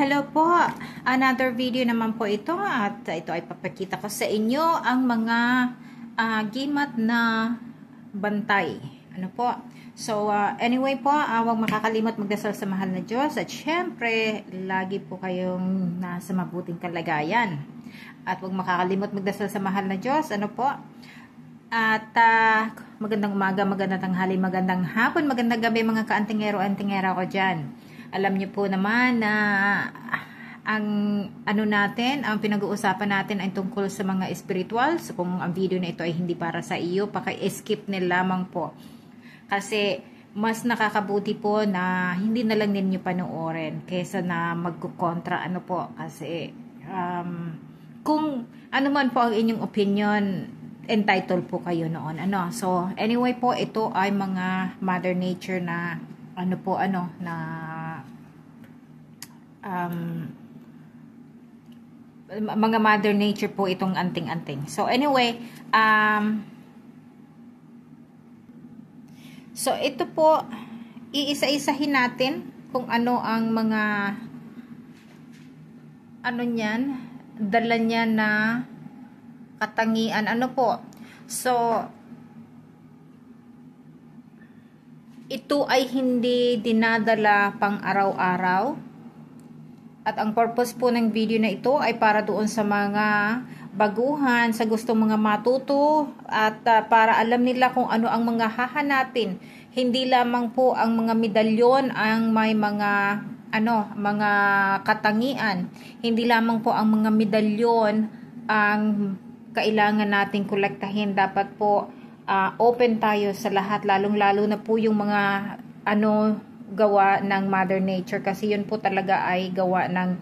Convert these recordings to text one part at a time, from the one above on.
Hello po! Another video naman po ito at ito ay papakita ko sa inyo ang mga gimat na bantay. Ano po? So, anyway po, huwag makakalimot magdasal sa mahal na Diyos at syempre, lagi po kayong nasa mabuting kalagayan. At huwag makakalimot magdasal sa mahal na Diyos. Ano po? At magandang umaga, magandang tanghali, magandang hapon, magandang gabi mga kaantingero-antingera ko dyan. Alam niyo po naman na ang ang pinag-uusapan natin ay tungkol sa mga spiritual. So kung ang video na ito ay hindi para sa iyo, paki-skip nil lamang po. Kasi mas nakakabuti po na hindi na lang ninyo panoorin kaysa na magkukontra ano po. Kasi kung ano man po ang inyong opinion, entitled po kayo noon. So anyway po, ito ay mga Mother Nature na mga Mother Nature po itong anting-anting. So anyway, so ito po, iisa-isahin natin kung ano ang mga dala niya na katangian. So ito ay hindi dinadala pang araw-araw. At ang purpose po ng video na ito ay para doon sa mga baguhan, sa gustong mga matuto, at para alam nila kung ano ang mga hahanapin. Hindi lamang po ang mga medalyon ang may mga mga katangian. Hindi lamang po ang mga medalyon ang kailangan nating kolektahin. Dapat po open tayo sa lahat, lalong-lalo na po yung mga gawa ng Mother Nature, kasi yun po talaga ay gawa ng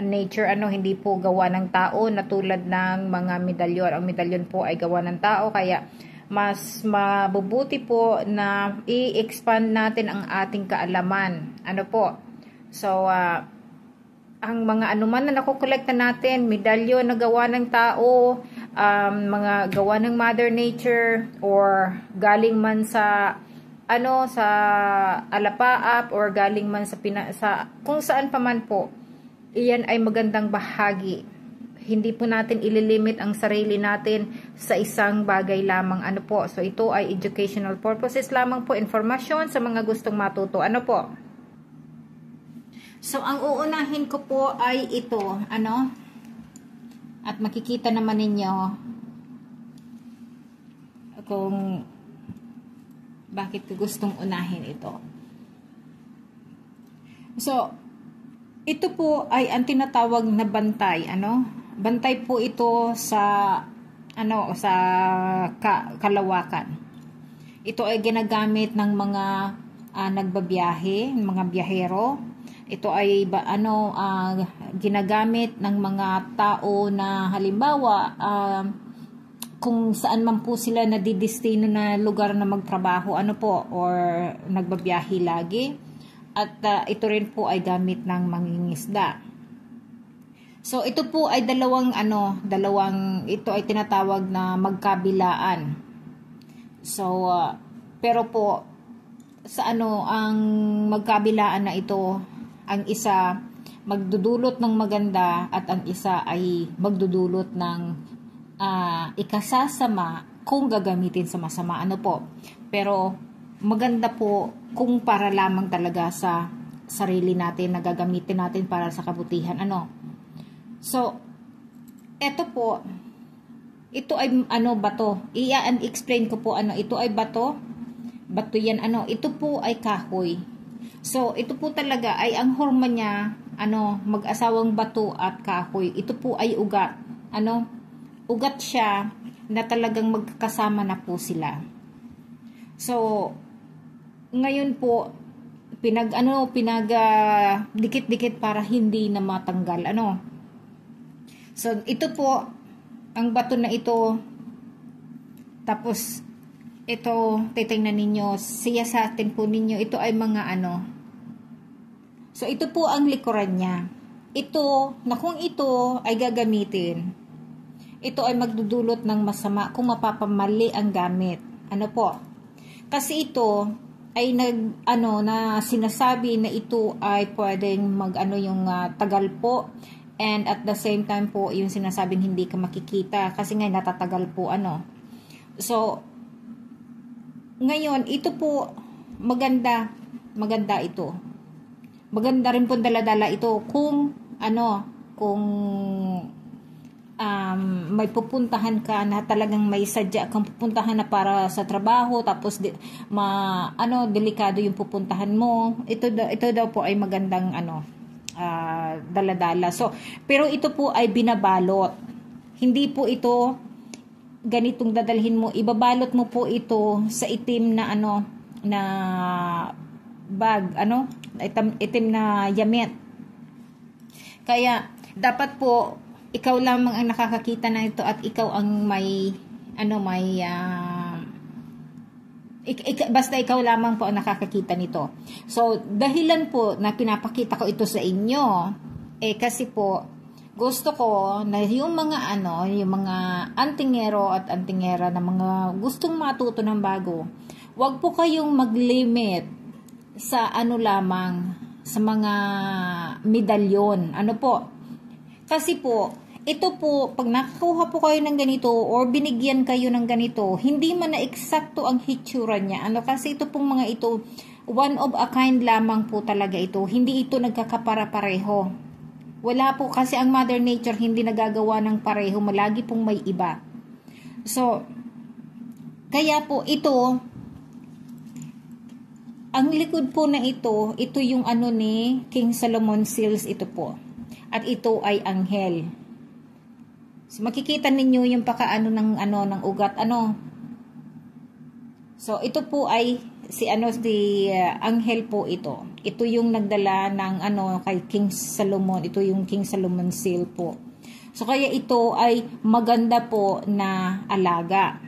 nature, hindi po gawa ng tao na tulad ng mga medalyon. Ang medalyon po ay gawa ng tao, kaya mas mabubuti po na i-expand natin ang ating kaalaman. So ang mga anuman na nakukolekta natin, medalyon na gawa ng tao, mga gawa ng Mother Nature, or galing man sa sa alapaap, or galing man sa kung saan pa man po, iyan ay magandang bahagi. Hindi po natin ililimit ang sarili natin sa isang bagay lamang. So ito ay educational purposes lamang po, informasyon sa mga gustong matuto. So ang uunahin ko po ay ito, at makikita naman ninyo kung bakit ko gustong unahin ito. So ito po ay ang tinatawag na bantay. Bantay po ito sa sa kalawakan. Ito ay ginagamit ng mga nagbabiyahe, mga biyahero. Ito ay ginagamit ng mga tao na halimbawa kung saan man po sila nadidestino na lugar na magtrabaho or nagbabiyahe lagi. At ito rin po ay gamit ng mangingisda. So ito po ay dalawang ito ay tinatawag na magkabilaan. So pero po sa ang magkabilaan na ito, ang isa magdudulot ng maganda at ang isa ay magdudulot ng ikasasama kung gagamitin sa masama. Pero maganda po kung para lamang talaga sa sarili natin, na gagamitin natin para sa kabutihan. So eto po, ito ay bato. I-explain ko po ito ay bato. Bato yan. Ito po ay kahoy. So ito po talaga ay ang horma niya, mag-asawang bato at kahoy. Ito po ay ugat. Ugat siya na talagang magkakasama na po sila. So ngayon po dikit-dikit para hindi na matanggal. So ito po ang bato na ito. Tapos ito, titingnan ninyo, siyasatin po ninyo, ito ay mga So ito po ang likuran niya. Ito, na kung ito ay gagamitin, ito ay magdudulot ng masama kung mapapamali ang gamit. Kasi ito, ay na sinasabi na ito ay pwedeng yung tagal po, and at the same time po yung sinasabing hindi ka makikita kasi nga natatagal po So ngayon ito po maganda ito. Maganda rin po dala-dala ito kung kung may pupuntahan ka na talagang may sadya kang pupuntahan na para sa trabaho, tapos delikado yung pupuntahan mo. Ito daw po ay magandang dala-dala. So, pero ito po ay binabalot. Hindi po ito ganitong dadalhin mo. Ibabalot mo po ito sa itim na na bag, itim na yamit. Kaya dapat po ikaw lamang ang nakakakita na ito at ikaw ang basta ikaw lamang po ang nakakakita nito. So, dahilan po na pinapakita ko ito sa inyo, kasi po, gusto ko na yung mga yung mga antingero at antingera na mga gustong matuto ng bago, wag po kayong mag-limit sa lamang, sa mga medalyon. Kasi po, ito po, pag nakakuha po kayo ng ganito or binigyan kayo ng ganito, hindi man na eksakto ang hitsura niya. Kasi ito pong mga ito, one of a kind lamang po talaga ito. Hindi ito nagkakapara-pareho. Wala po kasi ang Mother Nature hindi nagagawa ng pareho. Malagi pong may iba. So, kaya po ito, ang likod po na ito yung ni King Solomon Seals ito po. At ito ay anghel. So, makikita ninyo yung ng ugat So, ito po ay si anghel po ito. Ito yung nagdala ng kay King Solomon. Ito yung King Solomon seal po. So, kaya ito ay maganda po na alaga.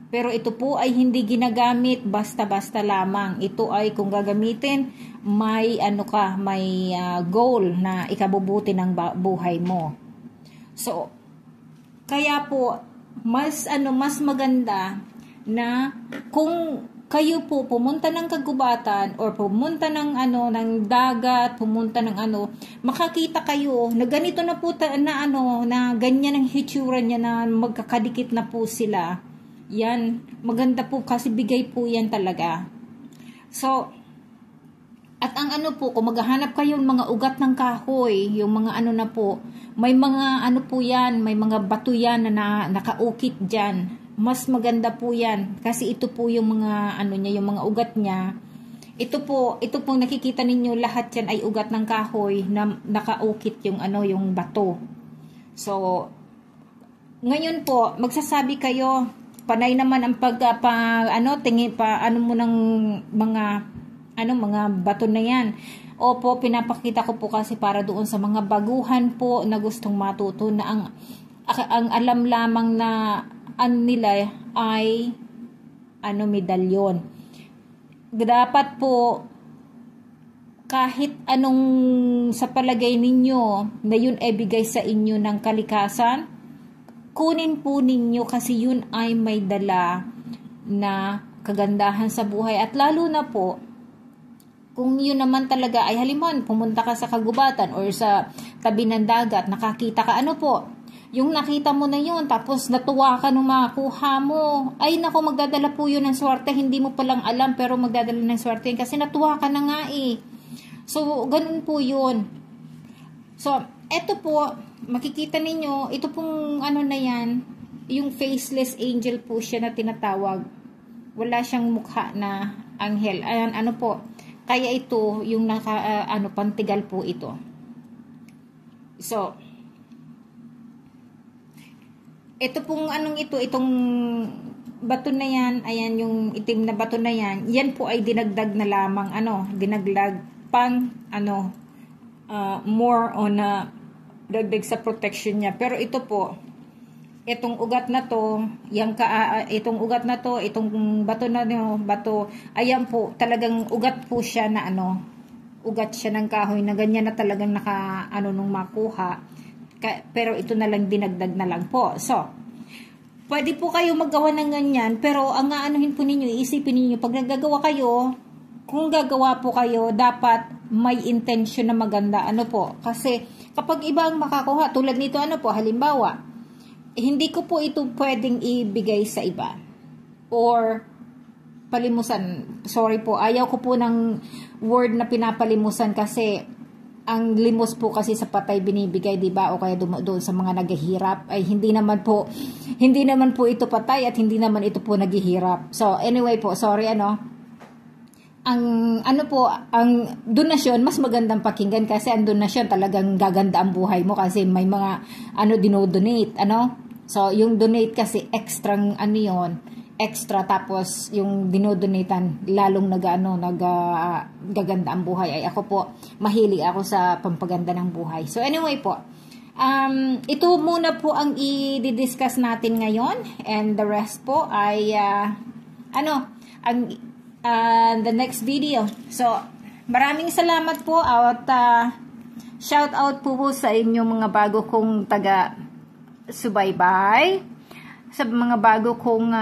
Pero ito po ay hindi ginagamit basta-basta lamang. Ito ay kung gagamitin, may may goal na ikabubuti ng buhay mo. So, kaya po mas maganda na kung kayo po pumunta ng kagubatan or pumunta ng ng dagat, pumunta ng makakita kayo na ganito na po na ganyan ang hitsura niya na magkakadikit na po sila. Yan, maganda po kasi bigay po yan talaga. So, at ang po, kung maghahanap kayo ng mga ugat ng kahoy, yung mga na po, may mga po yan, may mga bato yan na nakaukit dyan. Mas maganda po yan. Kasi ito po yung mga niya, yung mga ugat niya. Ito po nakikita ninyo, lahat yan ay ugat ng kahoy na nakaukit yung yung bato. So, ngayon po, magsasabi kayo, panay naman ang tingin pa, mo ng mga mga bato na yan. Opo, pinapakita ko po kasi para doon sa mga baguhan po na gustong matuto na ang alam lamang na nila ay medalyon. Dapat po kahit anong sa palagay ninyo na yun ay bigay sa inyo ng kalikasan, kunin po ninyo kasi yun ay may dala na kagandahan sa buhay. At lalo na po kung yun naman talaga ay halimbawa pumunta ka sa kagubatan or sa tabi ng dagat, nakakita ka po, yung nakita mo na yun, tapos natuwa ka nung makuha mo, ay nako, magdadala po yun ng swerte, hindi mo palang alam pero magdadala ng swerte kasi natuwa ka na nga So, ganun po yun. So, eto po, makikita ninyo, ito pong na yan, yung faceless angel po siya na tinatawag. Wala siyang mukha na anghel. Ayan, po, kaya ito, yung pantigal po ito. So, ito pong itong bato na yan, ayan yung itim na bato na yan, yan po ay dinagdag na lamang, dinaglag pang, more on dagdag sa protection niya. Pero ito po, itong ugat na to, itong ugat na to, itong bato na bato, ayan po, talagang ugat po siya na ugat siya ng kahoy na ganyan na talagang nung makuha. Pero ito na lang dinagdag na lang po. So, pwede po kayo maggawa ng ganyan, pero ang aanuhin po ninyo, iisipin ninyo, pag naggagawa kayo, kung gagawa po kayo, dapat may intention na maganda. Ano po? Kasi kapag ibang makakuha, tulad nito, ano po, halimbawa, hindi ko po ito pwedeng ibigay sa iba. Or palimusan. Sorry po, ayaw ko po ng word na pinapalimusan kasi ang limos po kasi sa patay binibigay, 'di ba? O kaya doon sa mga naghihirap ay hindi naman po ito patay at hindi naman ito po naghihirap. So anyway po, sorry ang donasyon mas magandang pakinggan kasi ang donasyon talagang gaganda ang buhay mo kasi may mga dinodonate, So yung donate kasi extra extra, tapos yung dinodonatean lalong gaganda ang buhay. Ay ako po, mahilig ako sa pampaganda ng buhay. So anyway po, ito muna po ang i-discuss natin ngayon, and the rest po ay the next video. So maraming salamat po at shout out po sa inyong mga bago kong subaybay, sa mga bago kong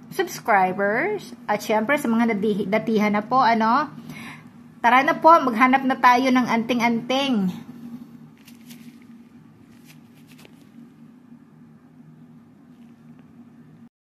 subscribers, at syempre sa mga datihan na po, tara na po, maghanap na tayo ng anting-anting